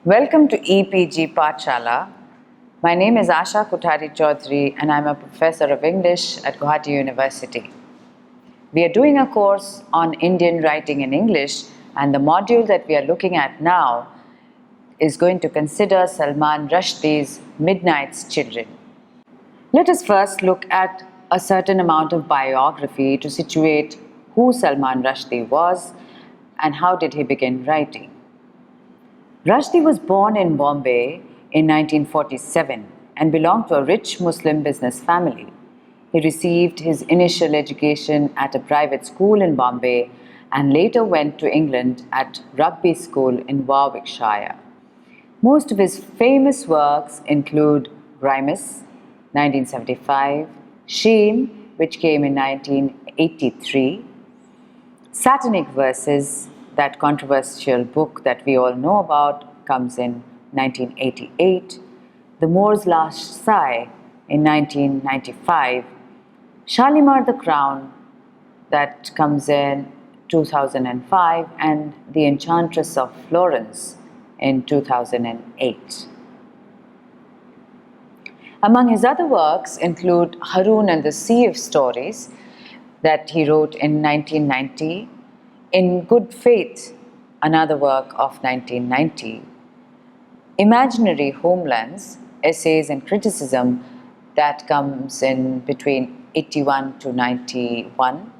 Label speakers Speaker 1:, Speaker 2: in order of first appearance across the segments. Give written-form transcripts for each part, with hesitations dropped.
Speaker 1: Welcome to EPG Pathshala. My name is Asha Kothari Chaudhary and I'm a professor of English at Guwahati University. We are doing a course on Indian writing in English, and the module that we are looking at now is going to consider Salman Rushdie's Midnight's Children. Let us first look at a certain amount of biography to situate who Salman Rushdie was and how did he begin writing. Rushdie was born in Bombay in 1947 and belonged to a rich Muslim business family. He received his initial education at a private school in Bombay and later went to England at Rugby School in Warwickshire. Most of his famous works include Grimus, 1975, Shame, which came in 1983, Satanic Verses, that controversial book that we all know about, comes in 1988, The Moor's Last Sigh in 1995, Shalimar the Crown, that comes in 2005, and The Enchantress of Florence in 2008. Among his other works include Haroun and the Sea of Stories that he wrote in 1990, In Good Faith, another work of 1990, Imaginary Homelands, Essays and Criticism, that comes in between 81 to 91,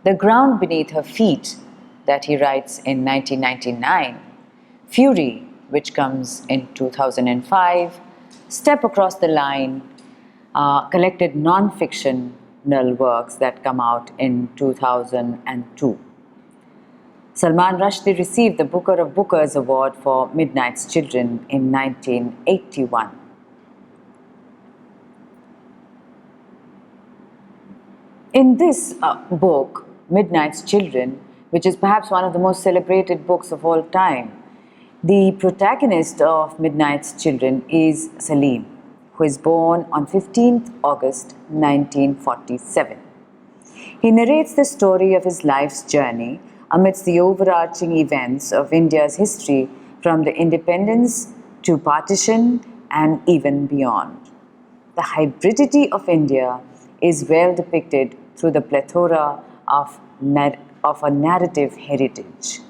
Speaker 1: The Ground Beneath Her Feet, that he writes in 1999, Fury, which comes in 2005, Step Across the Line, collected non-fictional works that come out in 2002. Salman Rushdie received the Booker of Bookers Award for Midnight's Children in 1981. In this book, Midnight's Children, which is perhaps one of the most celebrated books of all time, the protagonist of Midnight's Children is Salim, who is born on 15th August 1947. He narrates the story of his life's journey amidst the overarching events of India's history from the independence to partition and even beyond. The hybridity of India is well depicted through the plethora of a narrative heritage.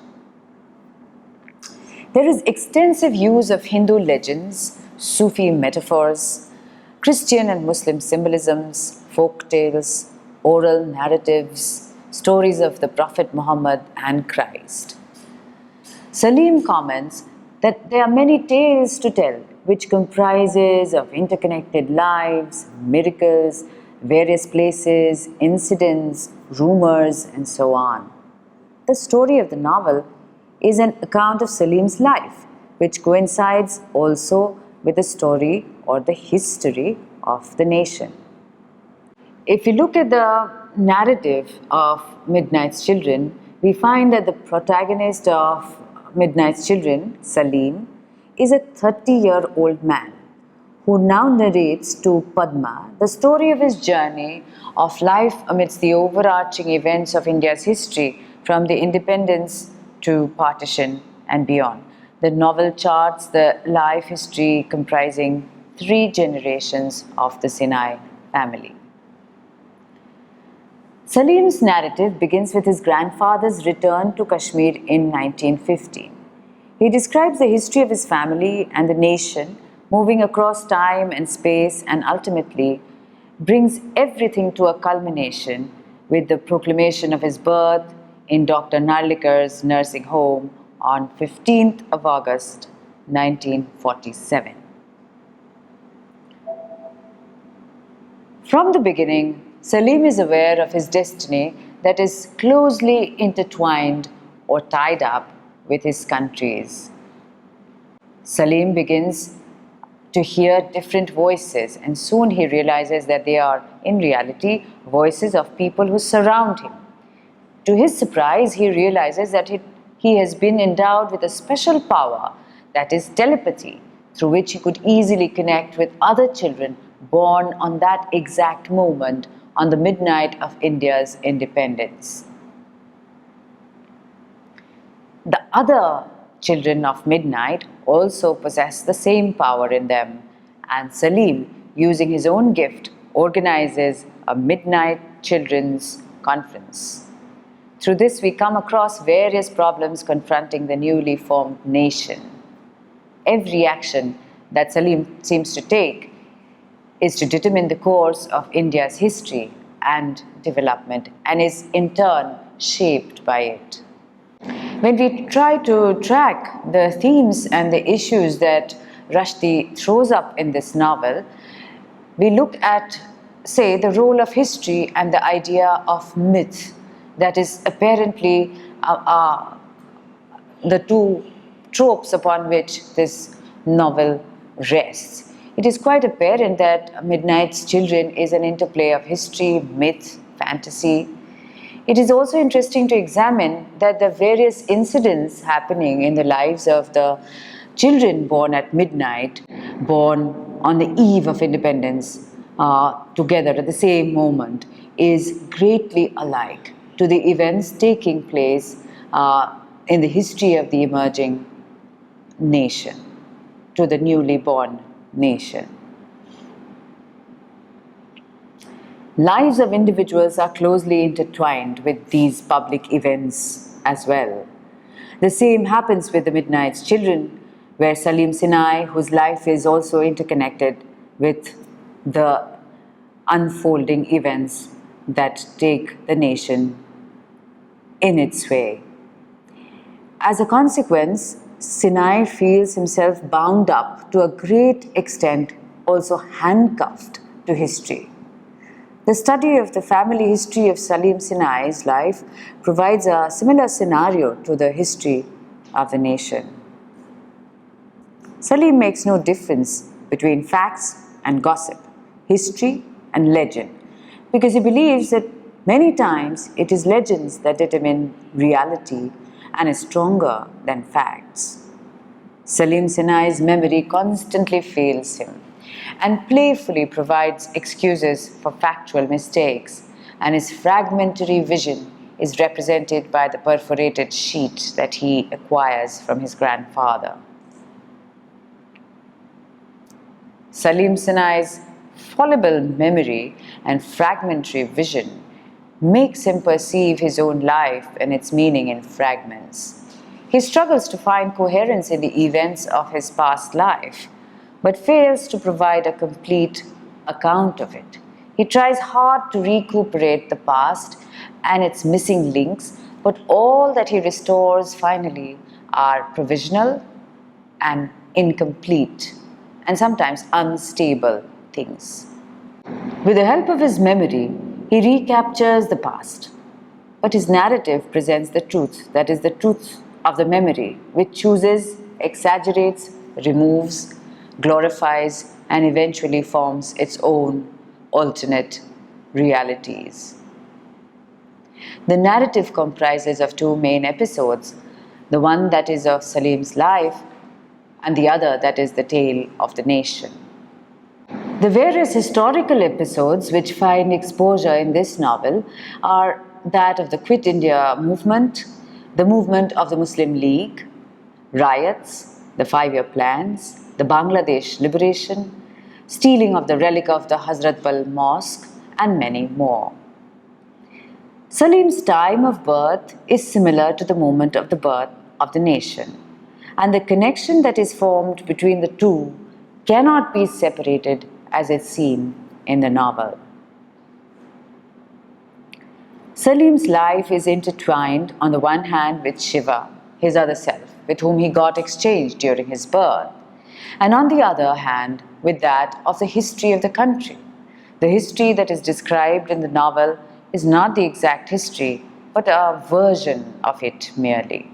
Speaker 1: There is extensive use of Hindu legends, Sufi metaphors, Christian and Muslim symbolisms, folk tales, oral narratives, stories of the Prophet Muhammad and Christ. Salim comments that there are many tales to tell, which comprises of interconnected lives, miracles, various places, incidents, rumors, and so on. The story of the novel is an account of Salim's life, which coincides also with the story or the history of the nation. If you look at the narrative of Midnight's Children, we find that the protagonist of Midnight's Children, Salim, is a 30-year-old man who now narrates to Padma the story of his journey of life amidst the overarching events of India's history from the independence to partition and beyond. The novel charts the life history comprising 3 generations of the Sinai family. Salim's narrative begins with his grandfather's return to Kashmir in 1915. He describes the history of his family and the nation moving across time and space, and ultimately brings everything to a culmination with the proclamation of his birth in Dr. Narlikar's nursing home on 15th of August 1947. From the beginning, Salim is aware of his destiny that is closely intertwined or tied up with his country's. Salim begins to hear different voices, and soon he realizes that they are, in reality, voices of people who surround him. To his surprise, he realizes that he has been endowed with a special power, that is telepathy, through which he could easily connect with other children born on that exact moment on the midnight of India's independence. The other children of midnight also possess the same power in them, and Salim, using his own gift, organizes a midnight children's conference. Through this, we come across various problems confronting the newly formed nation. Every action that Salim seems to take is to determine the course of India's history and development, and is in turn shaped by it. When we try to track the themes and the issues that Rushdie throws up in this novel, we look at, say, the role of history and the idea of myth that is apparently the two tropes upon which this novel rests. It is quite apparent that Midnight's Children is an interplay of history, myth, fantasy. It is also interesting to examine that the various incidents happening in the lives of the children born at midnight, born on the eve of independence, together at the same moment, is greatly alike to the events taking place in the history of the emerging nation, to the newly born nation. Lives of individuals are closely intertwined with these public events as well. The same happens with the Midnight's Children, where Salim Sinai, whose life is also interconnected with the unfolding events that take the nation in its way. As a consequence, Sinai feels himself bound up to a great extent, also handcuffed to history. The study of the family history of Salim Sinai's life provides a similar scenario to the history of the nation. Salim makes no difference between facts and gossip, history and legend, because he believes that many times it is legends that determine reality and is stronger than facts. Salim Sinai's memory constantly fails him and playfully provides excuses for factual mistakes, and his fragmentary vision is represented by the perforated sheet that he acquires from his grandfather. Salim Sinai's fallible memory and fragmentary vision makes him perceive his own life and its meaning in fragments. He struggles to find coherence in the events of his past life, but fails to provide a complete account of it. He tries hard to recuperate the past and its missing links, but all that he restores finally are provisional and incomplete, and sometimes unstable things. With the help of his memory, he recaptures the past, but his narrative presents the truth, that is, the truth of the memory, which chooses, exaggerates, removes, glorifies, and eventually forms its own alternate realities. The narrative comprises of two main episodes, the one that is of Salim's life and the other that is the tale of the nation. The various historical episodes which find exposure in this novel are that of the Quit India movement, the movement of the Muslim League, riots, the 5-year plans, the Bangladesh liberation, stealing of the relic of the Hazratbal Mosque, and many more. Salim's time of birth is similar to the moment of the birth of the nation, and the connection that is formed between the two cannot be separated as is seen in the novel. Salim's life is intertwined on the one hand with Shiva, his other self, with whom he got exchanged during his birth, and on the other hand with that of the history of the country. The history that is described in the novel is not the exact history, but a version of it merely.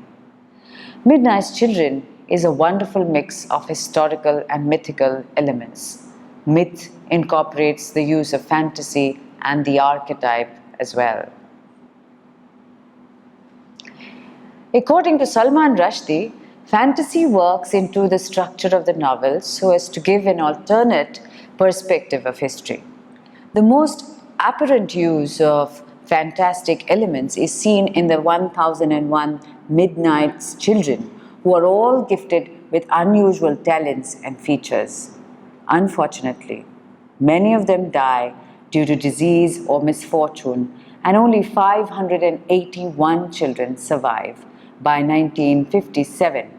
Speaker 1: Midnight's Children is a wonderful mix of historical and mythical elements. Myth incorporates the use of fantasy and the archetype as well. According to Salman Rushdie, fantasy works into the structure of the novel so as to give an alternate perspective of history. The most apparent use of fantastic elements is seen in the 1001 Midnight's Children, who are all gifted with unusual talents and features. Unfortunately, many of them die due to disease or misfortune, and only 581 children survive by 1957,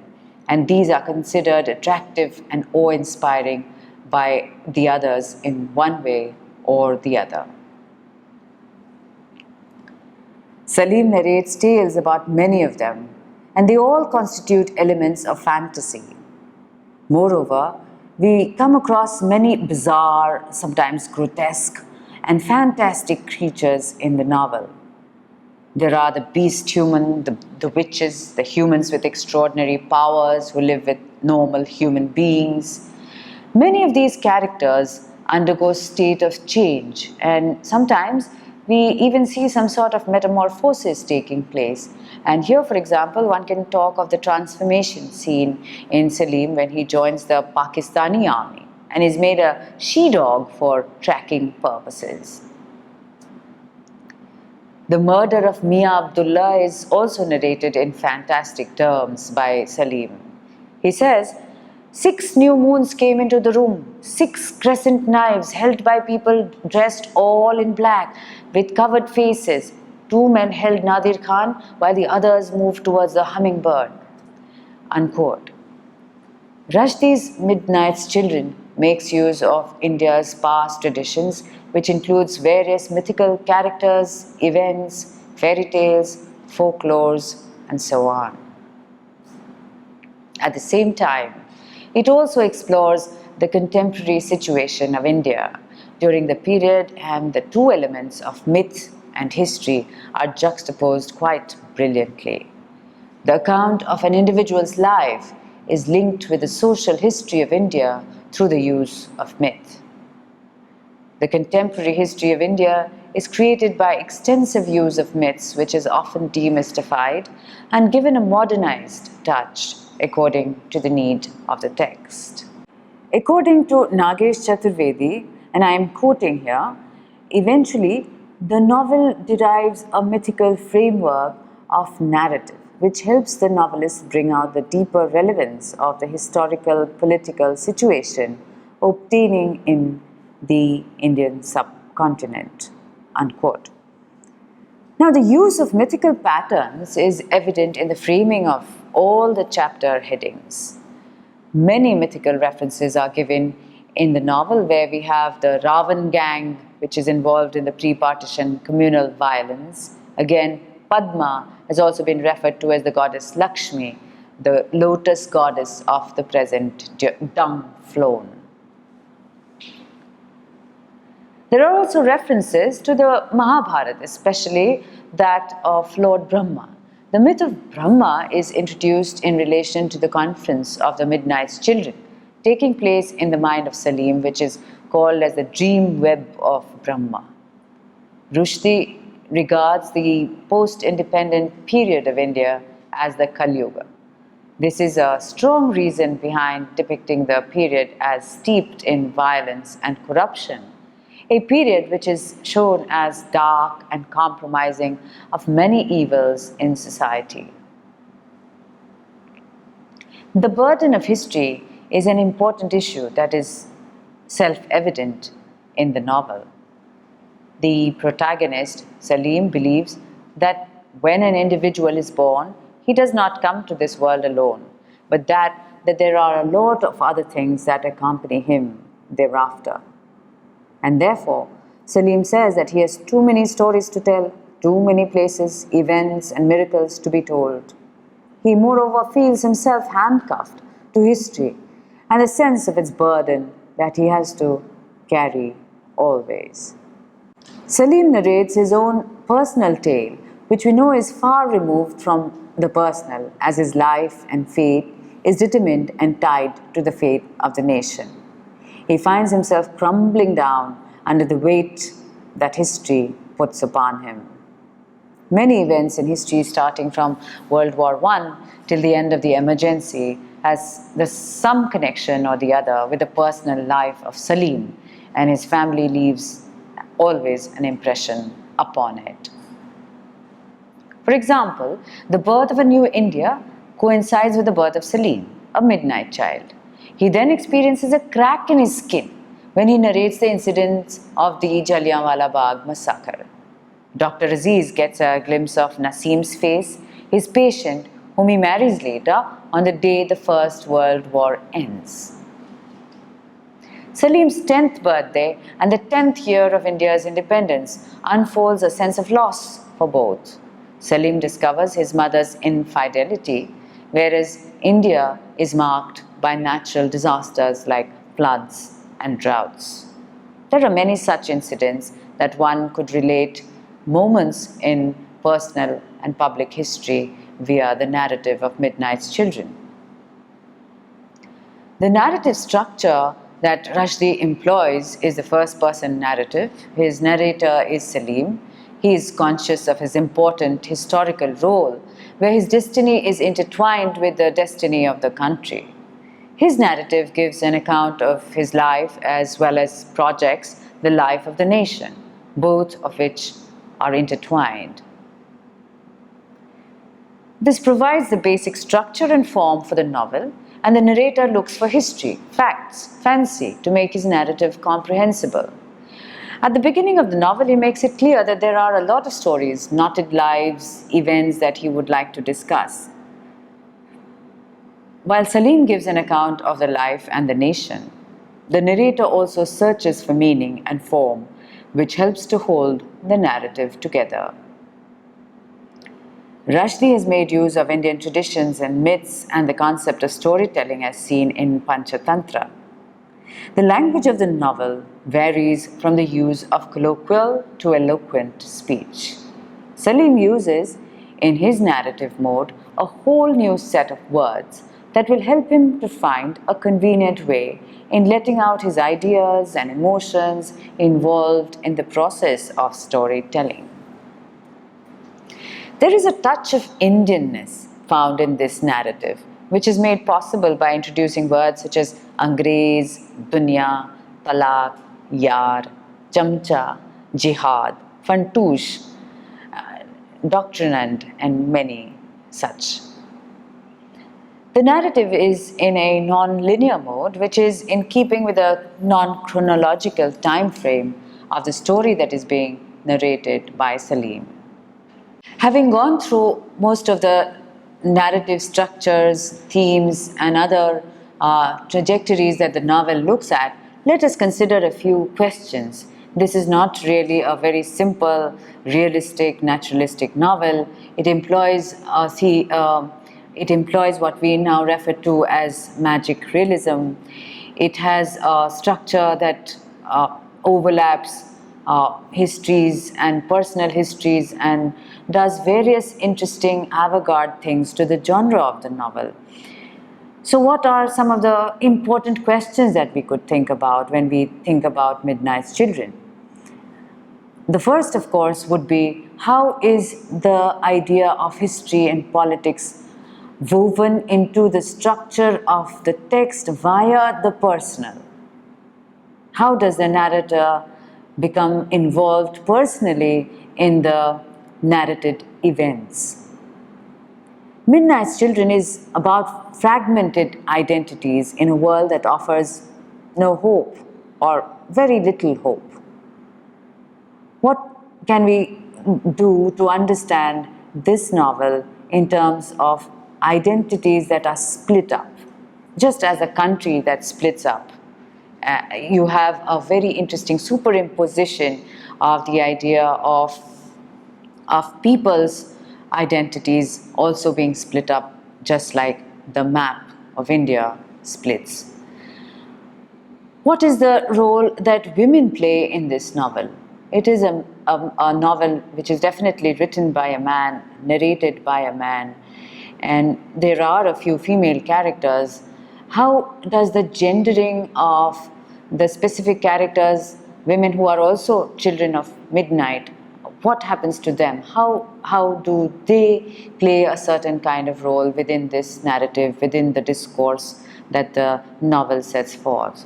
Speaker 1: and these are considered attractive and awe-inspiring by the others in one way or the other. Salim narrates tales about many of them, and they all constitute elements of fantasy. Moreover, we come across many bizarre, sometimes grotesque, and fantastic creatures in the novel. There are the beast human, the witches, the humans with extraordinary powers who live with normal human beings. Many of these characters undergo state of change, and sometimes we even see some sort of metamorphosis taking place. And here, for example, one can talk of the transformation scene in Salim when he joins the Pakistani army and is made a she-dog for tracking purposes. The murder of Mian Abdullah is also narrated in fantastic terms by Salim. He says, 6 new moons came into the room, 6 crescent knives held by people dressed all in black with covered faces. 2 men held Nadir Khan while the others moved towards the hummingbird. Unquote. Rushdie's Midnight's Children makes use of India's past traditions, which includes various mythical characters, events, fairy tales, folklores, and so on. At the same time, it also explores the contemporary situation of India during the period, and the two elements of myth and history are juxtaposed quite brilliantly. The account of an individual's life is linked with the social history of India through the use of myth. The contemporary history of India is created by extensive use of myths, which is often demystified and given a modernized touch according to the need of the text. According to Nagesh Chaturvedi, and I am quoting here, eventually the novel derives a mythical framework of narrative, which helps the novelist bring out the deeper relevance of the historical political situation obtaining in the Indian subcontinent. Unquote. Now, the use of mythical patterns is evident in the framing of all the chapter headings. Many mythical references are given in the novel, where we have the Ravan gang, which is involved in the pre-partition communal violence. Again, Padma has also been referred to as the goddess Lakshmi, the lotus goddess of the present dung flown. There are also references to the Mahabharata, especially that of Lord Brahma. The myth of Brahma is introduced in relation to the conference of the Midnight's Children, taking place in the mind of Salim, which is called as the dream web of Brahma. Rushdie regards the post-independent period of India as the Kali Yuga. This is a strong reason behind depicting the period as steeped in violence and corruption, a period which is shown as dark and compromising of many evils in society. The burden of history is an important issue that is self-evident in the novel. The protagonist, Salim, believes that when an individual is born, he does not come to this world alone, but that there are a lot of other things that accompany him thereafter. And therefore, Salim says that he has too many stories to tell, too many places, events, and miracles to be told. He moreover feels himself handcuffed to history and the sense of its burden that he has to carry always. Salim narrates his own personal tale, which we know is far removed from the personal, as his life and fate is determined and tied to the fate of the nation. He finds himself crumbling down under the weight that history puts upon him. Many events in history, starting from World War I till the end of the emergency, has some connection or the other with the personal life of Salim, and his family leaves always an impression upon it. For example, the birth of a new India coincides with the birth of Salim, a midnight child. He then experiences a crack in his skin when he narrates the incidents of the Jallianwala Bagh massacre. Dr. Aziz gets a glimpse of Nasim's face, his patient, whom he marries later on the day the First World War ends. Salim's 10th birthday and the 10th year of India's independence unfolds a sense of loss for both. Salim discovers his mother's infidelity, whereas India is marked by natural disasters like floods and droughts. There are many such incidents that one could relate moments in personal and public history via the narrative of Midnight's Children. The narrative structure that Rushdie employs is the first-person narrative. His narrator is Salim. He is conscious of his important historical role, where his destiny is intertwined with the destiny of the country. His narrative gives an account of his life as well as projects the life of the nation, both of which are intertwined. This provides the basic structure and form for the novel, and the narrator looks for history, facts, fancy to make his narrative comprehensible. At the beginning of the novel, he makes it clear that there are a lot of stories, knotted lives, events that he would like to discuss. While Salim gives an account of the life and the nation, the narrator also searches for meaning and form, which helps to hold the narrative together. Rushdie has made use of Indian traditions and myths and the concept of storytelling as seen in Panchatantra. The language of the novel varies from the use of colloquial to eloquent speech. Salim uses, in his narrative mode, a whole new set of words that will help him to find a convenient way in letting out his ideas and emotions involved in the process of storytelling. There is a touch of Indianness found in this narrative, which is made possible by introducing words such as Angrez, Dunya, Talaq, Yar, Chamcha, Jihad, Fantoosh, Doctrinand, and many such. The narrative is in a non-linear mode, which is in keeping with a non-chronological time frame of the story that is being narrated by Salim. Having gone through most of the narrative structures, themes, and other trajectories that the novel looks at, let us consider a few questions. This is not really a very simple, realistic, naturalistic novel. It employs what we now refer to as magic realism. It has a structure that overlaps histories and personal histories and does various interesting avant-garde things to the genre of the novel. So what are some of the important questions that we could think about when we think about Midnight's Children? The first, of course, would be how is the idea of history and politics woven into the structure of the text via the personal? How does the narrator become involved personally in the narrated events? Midnight's Children is about fragmented identities in a world that offers no hope or very little hope. What can we do to understand this novel in terms of identities that are split up? Just as a country that splits up, you have a very interesting superimposition of the idea of people's identities also being split up, just like the map of India splits. What is the role that women play in this novel? It is a novel which is definitely written by a man, narrated by a man, and there are a few female characters. How does the gendering of the specific characters, women who are also children of midnight, what happens to them? How do they play a certain kind of role within this narrative, within the discourse that the novel sets forth?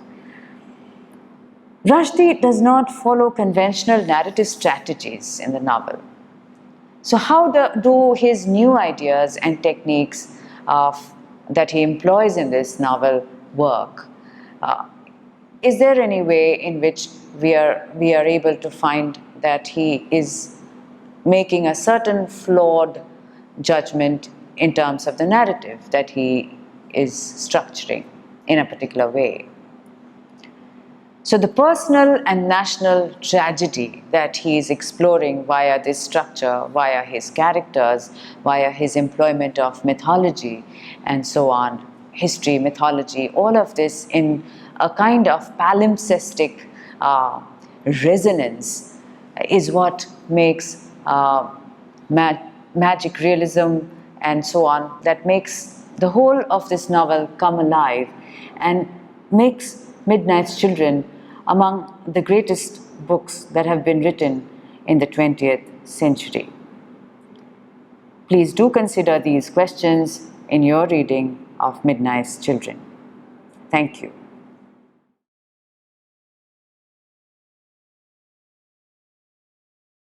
Speaker 1: Rushdie does not follow conventional narrative strategies in the novel. So how do his new ideas and techniques that he employs in this novel work, is there any way in which we are able to find that he is making a certain flawed judgment in terms of the narrative that he is structuring in a particular way? So the personal and national tragedy that he is exploring via this structure, via his characters, via his employment of mythology and so on, history, mythology, all of this in a kind of palimpsestic resonance is what makes magic realism and so on, that makes the whole of this novel come alive and makes Midnight's Children among the greatest books that have been written in the 20th century. Please do consider these questions in your reading of Midnight's Children. Thank you.